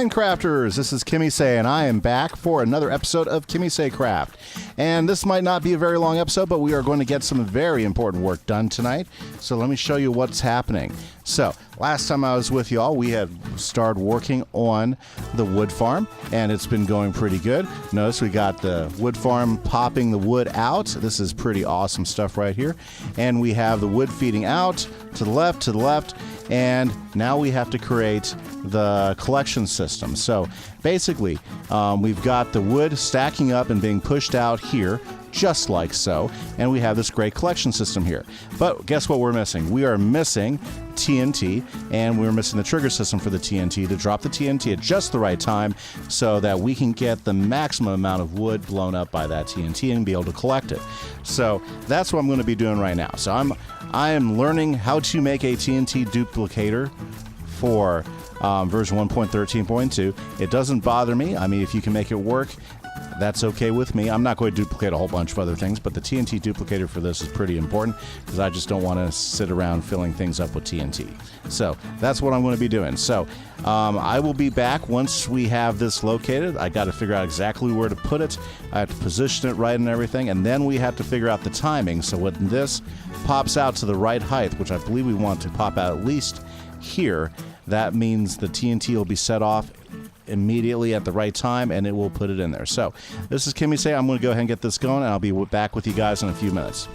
Minecrafters, this is Kimise, and I am back for another episode of KimiseCraft. And this might not be a very long episode, but we are going to get some very important work done tonight. So let me show you what's happening. So, last time I was with y'all, we had started working on the wood farm, and it's been going pretty good. Notice we got the wood farm popping the wood out. This is pretty awesome stuff right here. And we have the wood feeding out to the left, and now we have to create the collection system. So basically, we've got the wood stacking up and being pushed out here, just like so, and we have this great collection system here. But guess what we're missing? We are missing TNT, and we're missing the trigger system for the TNT to drop the TNT at just the right time so that we can get the maximum amount of wood blown up by that TNT and be able to collect it. So that's what I'm going to be doing right now. So I am learning how to make a TNT duplicator for version 1.13.2. It doesn't bother me. I mean, if you can make it work, that's okay with me. I'm not going to duplicate a whole bunch of other things, but the TNT duplicator for this is pretty important because I just don't want to sit around filling things up with TNT. So that's what I'm going to be doing. So I will be back once we have this located. I got to figure out exactly where to put it. I have to position it right and everything, and then we have to figure out the timing. So when this pops out to the right height, which I believe we want to pop out at least here, that means the TNT will be set off immediately at the right time, and it will put it in there. So this is Kimise. I'm going to go ahead and get this going, and I'll be back with you guys in a few minutes.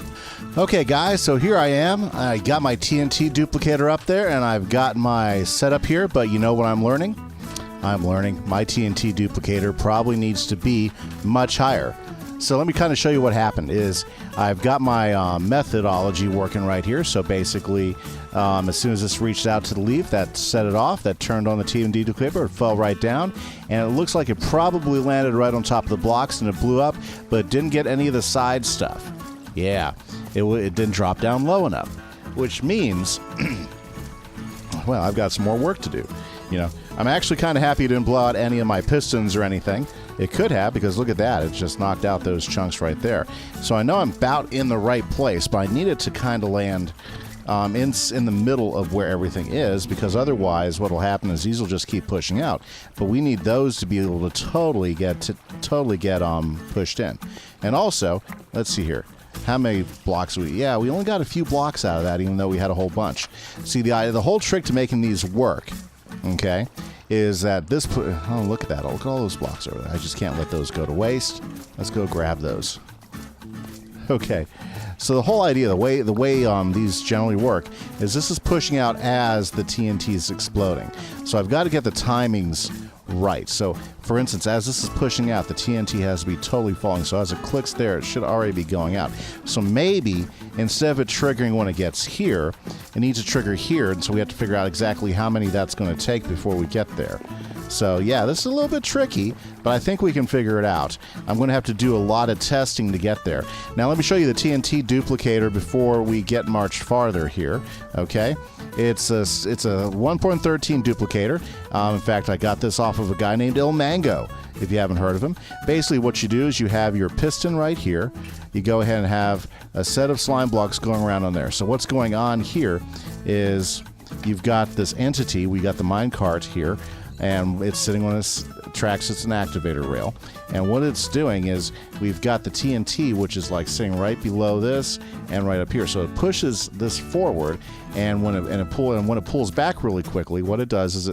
Okay guys, so here I am. I got my TNT duplicator up there, and I've got my setup here, but you know what I'm learning? I'm learning my TNT duplicator probably needs to be much higher. So let me kind of show you what happened is I've got my methodology working right here. So basically, as soon as this reached out to the leaf, that set it off, that turned on the TNT duplicator, it fell right down, and it looks like it probably landed right on top of the blocks and it blew up, but it didn't get any of the side stuff. Yeah, it didn't drop down low enough, which means, well, I've got some more work to do. You know, I'm actually kind of happy it didn't blow out any of my pistons or anything. It could have, because look at that. It just knocked out those chunks right there. So I know I'm about in the right place, but I need it to kind of land in the middle of where everything is, because otherwise what will happen is these will just keep pushing out. But we need those to be able to totally get pushed in. And also, let's see here. How many blocks we only got a few blocks out of that, even though we had a whole bunch. See, the whole trick to making these work, okay, is that this oh, look at that. Look at all those blocks over there. I just can't let those go to waste. Let's go grab those. Okay. So the whole idea, the way these generally work, is this is pushing out as the TNT is exploding. So I've got to get the timings right. So, for instance, as this is pushing out, the TNT has to be totally falling. So as it clicks there, it should already be going out. So maybe instead of it triggering when it gets here, it needs to trigger here. And so we have to figure out exactly how many that's going to take before we get there. So yeah, this is a little bit tricky, but I think we can figure it out. I'm going to have to do a lot of testing to get there. Now let me show you the TNT duplicator before we get much farther here. Okay, it's a 1.13 duplicator. In fact, I got this off of a guy named Il Mango, if you haven't heard of him. Basically what you do is you have your piston right here. You go ahead and have a set of slime blocks going around on there. So what's going on here is you've got this entity. We got the minecart here, and it's sitting on this tracks. It's an activator rail, and what it's doing is we've got the TNT, which is like sitting right below this and right up here. So it pushes this forward, and when it pulls back really quickly, what it does is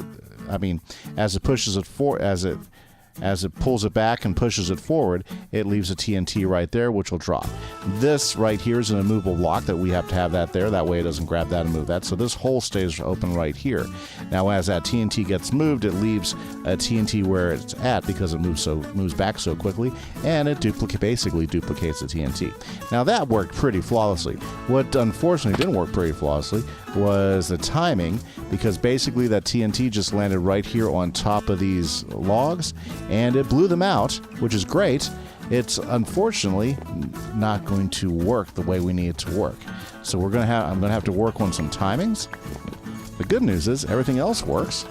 as it pulls it back and pushes it forward, it leaves a TNT right there, which will drop. This right here is an immovable block that we have to have that there. That way it doesn't grab that and move that. So this hole stays open right here. Now as that TNT gets moved, it leaves a TNT where it's at because it moves back so quickly, and it basically duplicates the TNT. Now that worked pretty flawlessly. What unfortunately didn't work pretty flawlessly was the timing, because basically that TNT just landed right here on top of these logs, and it blew them out, which is great. It's unfortunately not going to work the way we need it to work. So I'm gonna have to work on some timings. The good news is everything else works.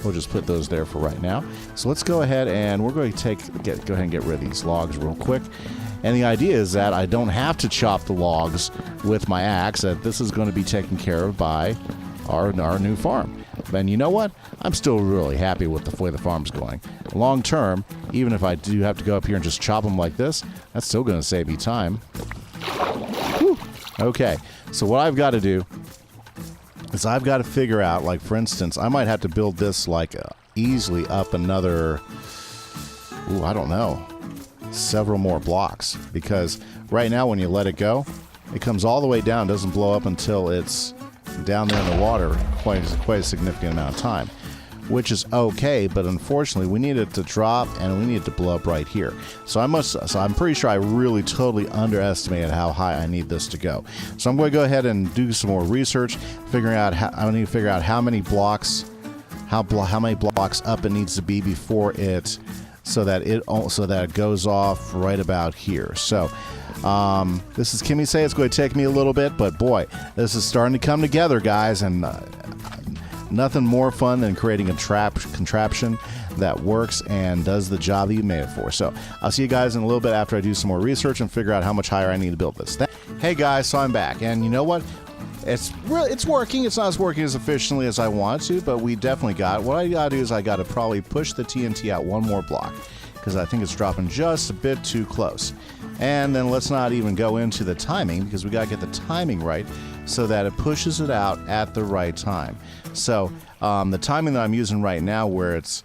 We'll just put those there for right now. So let's go ahead and we're going to go ahead and get rid of these logs real quick. And the idea is that I don't have to chop the logs with my axe, that this is going to be taken care of by our new farm. And you know what? I'm still really happy with the way the farm's going. Long term, even if I do have to go up here and just chop them like this, that's still going to save me time. Whew. Okay, so what I've got to do is I've got to figure out, like, for instance, I might have to build this, like, easily up another, I don't know, several more blocks. Because right now when you let it go, it comes all the way down, doesn't blow up until it's down there in the water quite a significant amount of time, which is okay, but unfortunately we need it to drop and we need it to blow up right here. So I'm pretty sure I really totally underestimated how high I need this to go. So I'm going to go ahead and do some more research, figuring out I need to figure out how many blocks up it needs to be before it, so that it goes off right about here. So this is Kimise. It's going to take me a little bit, but boy, this is starting to come together, guys, and nothing more fun than creating a contraption that works and does the job that you made it for. So I'll see you guys in a little bit after I do some more research and figure out how much higher I need to build this. Hey guys, so I'm back, and you know what? It's working. It's not as working as efficiently as I want to, but we definitely got it. What I gotta do is I gotta probably push the TNT out one more block, because I think it's dropping just a bit too close. And then let's not even go into the timing, because we gotta get the timing right so that it pushes it out at the right time. So the timing that I'm using right now, where as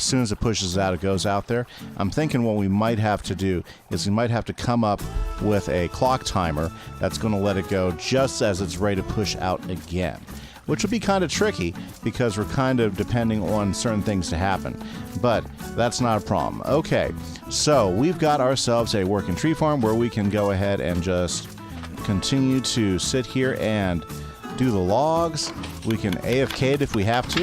soon as it pushes out, it goes out there, I'm thinking what we might have to do is we might have to come up with a clock timer that's going to let it go just as it's ready to push out again, which would be kind of tricky because we're kind of depending on certain things to happen, but that's not a problem. Okay, so we've got ourselves a working tree farm where we can go ahead and just continue to sit here and do the logs. We can AFK it if we have to,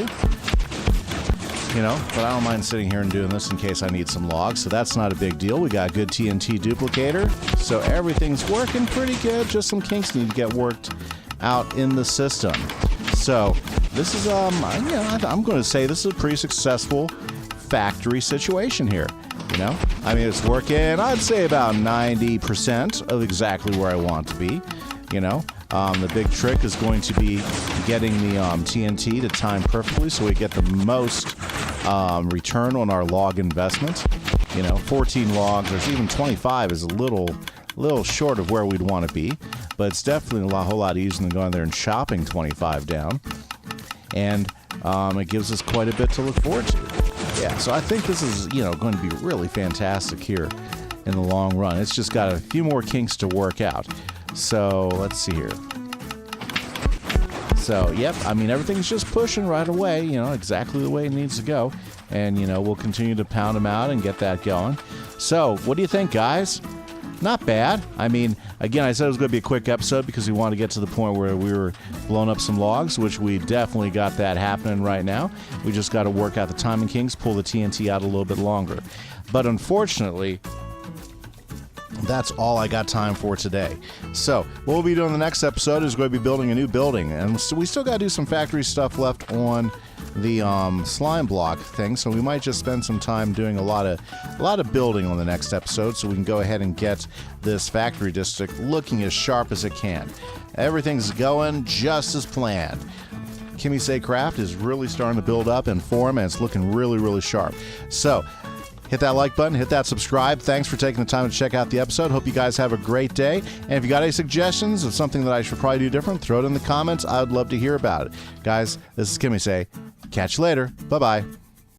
you know, but I don't mind sitting here and doing this in case I need some logs, so that's not a big deal. We got a good TNT duplicator, so everything's working pretty good. Just some kinks need to get worked out in the system. So this is I'm going to say this is a pretty successful factory situation here. You know, I mean, it's working, I'd say about 90% of exactly where I want to be. You know, the big trick is going to be getting the TNT to time perfectly so we get the most return on our log investment. You know, 14 logs, or even 25 is a little short of where we'd want to be, but it's definitely a whole lot easier than going there and chopping 25 down. And it gives us quite a bit to look forward to. Yeah, so I think this is, you know, going to be really fantastic here in the long run. It's just got a few more kinks to work out. So let's see here. So, yep, I mean, everything's just pushing right away, you know, exactly the way it needs to go. And, you know, we'll continue to pound them out and get that going. So, what do you think, guys? Not bad. I mean, again, I said it was going to be a quick episode because we wanted to get to the point where we were blowing up some logs, which we definitely got that happening right now. We just got to work out the timing kinks, pull the TNT out a little bit longer. But unfortunately, that's all I got time for today. So what we'll be doing in the next episode is going to be building a new building, and so we still got to do some factory stuff left on the slime block thing, so we might just spend some time doing a lot of building on the next episode so we can go ahead and get this factory district looking as sharp as it can. Everything's going just as planned. KimiseCraft is really starting to build up and form, and it's looking really, really sharp. So hit that like button, hit that subscribe. Thanks for taking the time to check out the episode. Hope you guys have a great day. And if you got any suggestions of something that I should probably do different, throw it in the comments. I would love to hear about it. Guys, this is Kimise. Catch you later. Bye-bye.